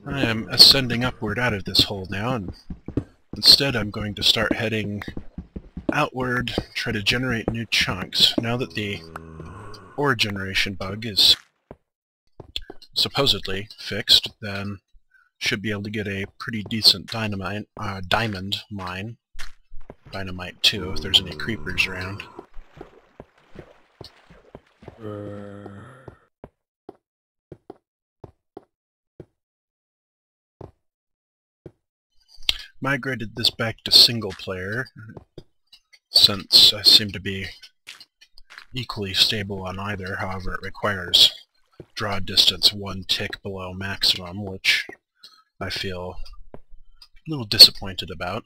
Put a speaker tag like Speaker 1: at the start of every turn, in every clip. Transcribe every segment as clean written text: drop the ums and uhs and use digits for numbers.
Speaker 1: I am ascending upward out of this hole now, and instead I'm going to start heading outward, try to generate new chunks. Now that the ore generation bug is supposedly fixed, then should be able to get a pretty decent diamond mine. Dynamite too, if there's any creepers around. Migrated this back to single player, since I seem to be equally stable on either. However, it requires draw distance 1 tick below maximum, which I feel a little disappointed about.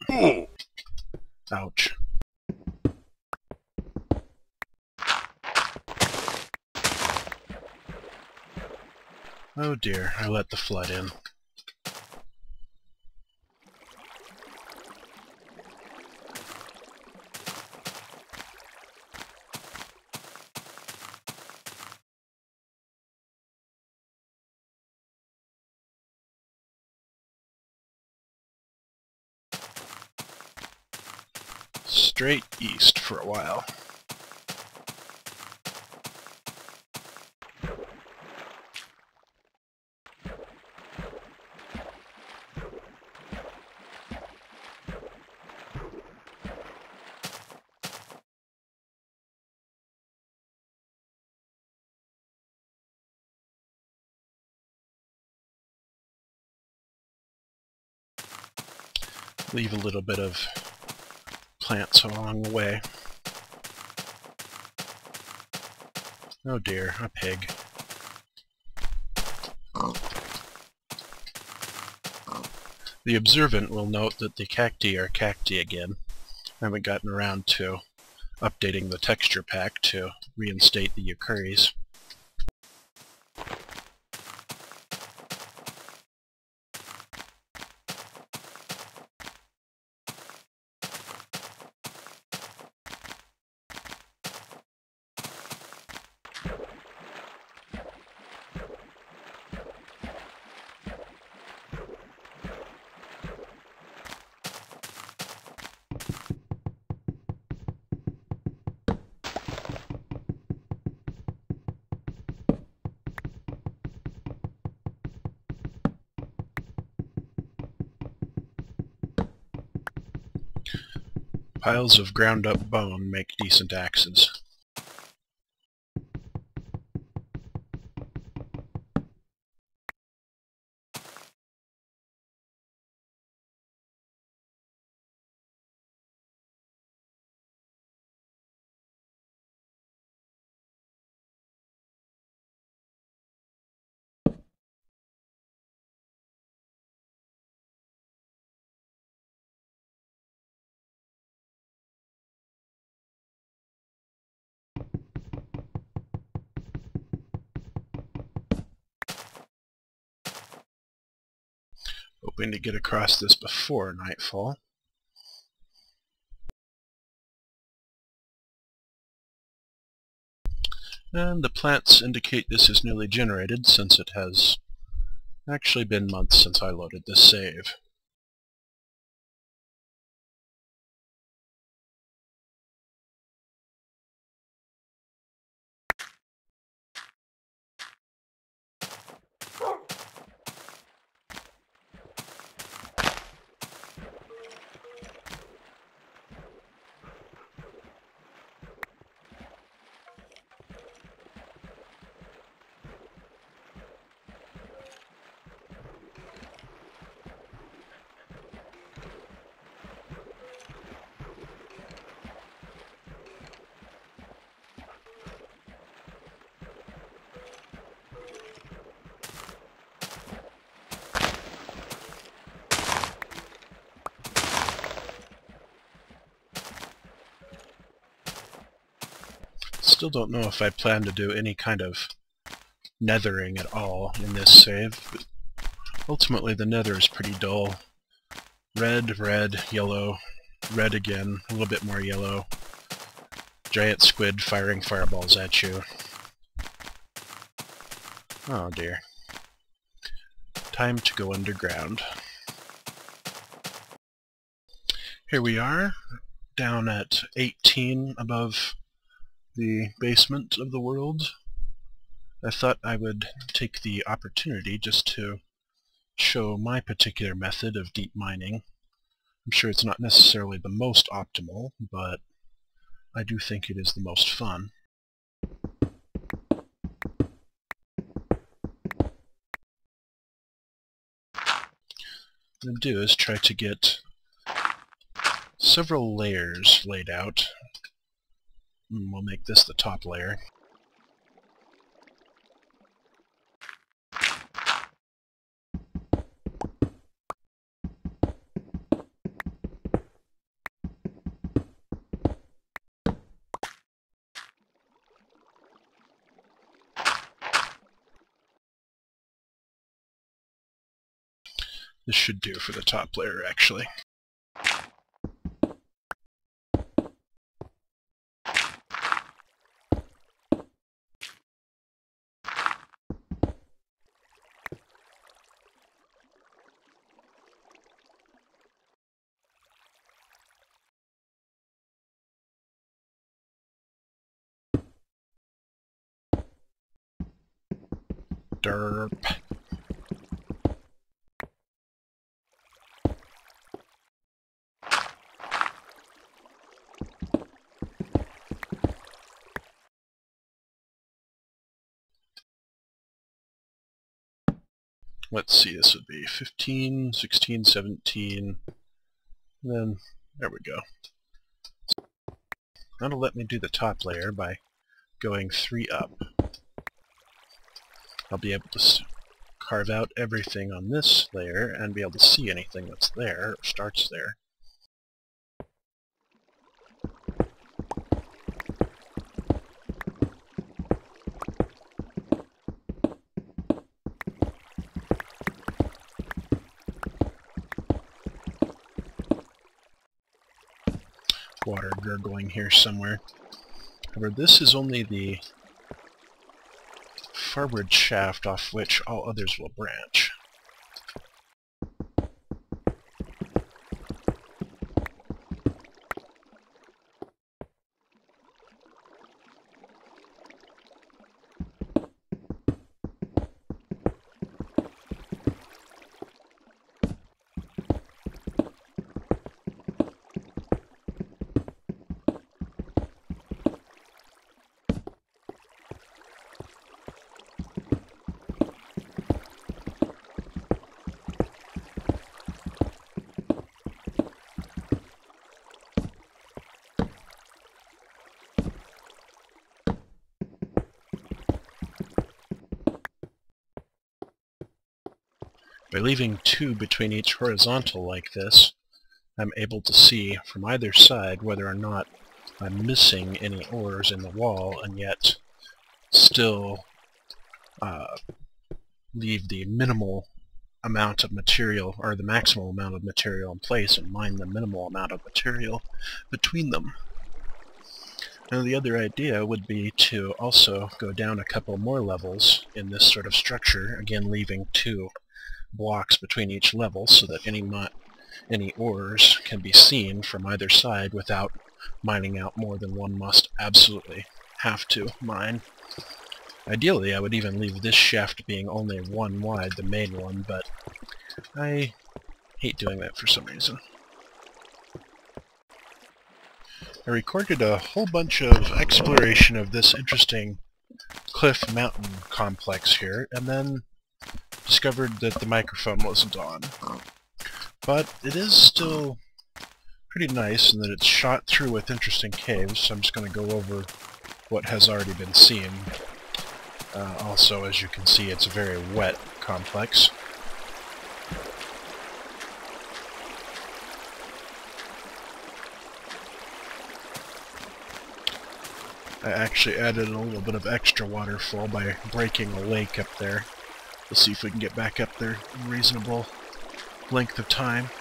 Speaker 1: Ouch. Oh dear, I let the flood in. Straight east for a while. Leave a little bit of plants along the way. Oh dear, a pig. The observant will note that the cacti are cacti again. I haven't gotten around to updating the texture pack to reinstate the Eucharis. Piles of ground-up bone make decent axes. Hoping to get across this before nightfall. And the plants indicate this is newly generated, since it has actually been months since I loaded this save. Still don't know if I plan to do any kind of nethering at all in this save, but ultimately the nether is pretty dull. Red, red, yellow, red again, a little bit more yellow. Giant squid firing fireballs at you. Oh dear. Time to go underground. Here we are, down at 18 above the basement of the world. I thought I would take the opportunity just to show my particular method of deep mining. I'm sure it's not necessarily the most optimal, but I do think it is the most fun. What I'm going to do is try to get several layers laid out. We'll make this the top layer. This should do for the top layer, actually. Derp. Let's see, this would be 15, 16, 17, then there we go. That'll let me do the top layer by going 3 up. I'll be able to carve out everything on this layer and be able to see anything that's there, or starts there. Water gurgling here somewhere. However, this is only the forward shaft off which all others will branch. By leaving 2 between each horizontal like this, I'm able to see from either side whether or not I'm missing any ores in the wall, and yet still leave the minimal amount of material, or the maximal amount of material in place, and mine the minimal amount of material between them. Now the other idea would be to also go down a couple more levels in this sort of structure, again leaving 2 blocks between each level so that any ores can be seen from either side without mining out more than one must absolutely have to mine. Ideally, I would even leave this shaft being only 1 wide, the main one, but I hate doing that for some reason. I recorded a whole bunch of exploration of this interesting cliff mountain complex here, and then discovered that the microphone wasn't on. But it is still pretty nice in that it's shot through with interesting caves, so I'm just going to go over what has already been seen. Also, as you can see, it's a very wet complex. I actually added a little bit of extra waterfall by breaking a lake up there. We'll see if we can get back up there in a reasonable length of time.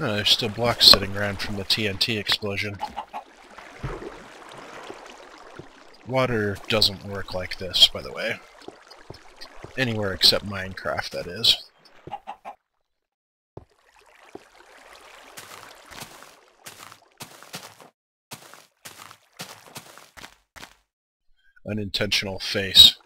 Speaker 1: Oh, there's still blocks sitting around from the TNT explosion. Water doesn't work like this, by the way. Anywhere except Minecraft, that is. Unintentional face.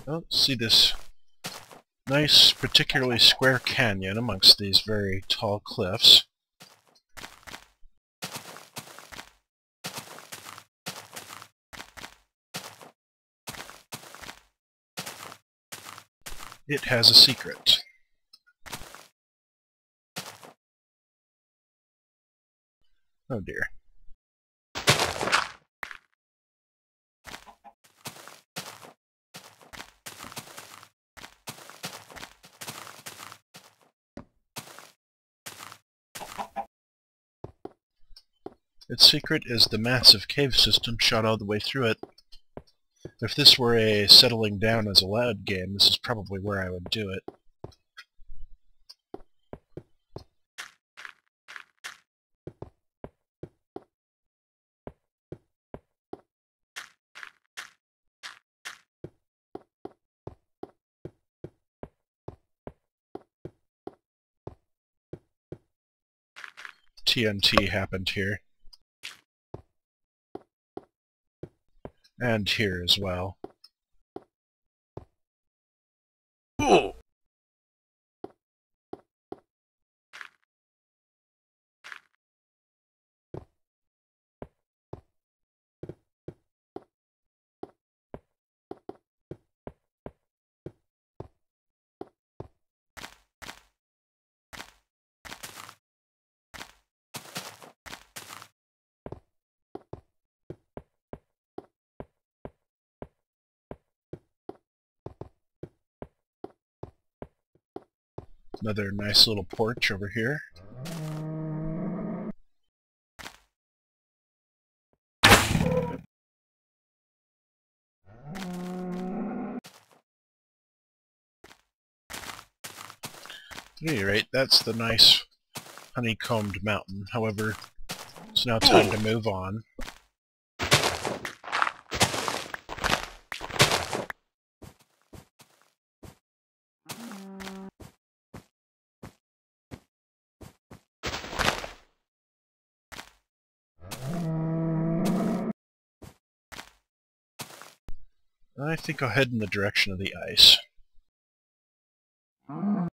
Speaker 1: Oh, see this nice, particularly square canyon amongst these very tall cliffs. It has a secret. Oh dear. Its secret is the massive cave system shot all the way through it. If this were a settling down as allowed game, this is probably where I would do it. TNT happened here. And here as well. Ooh. Another nice little porch over here. At any rate, that's the nice honeycombed mountain. However, it's now time to move on. I think I'll head in the direction of the ice.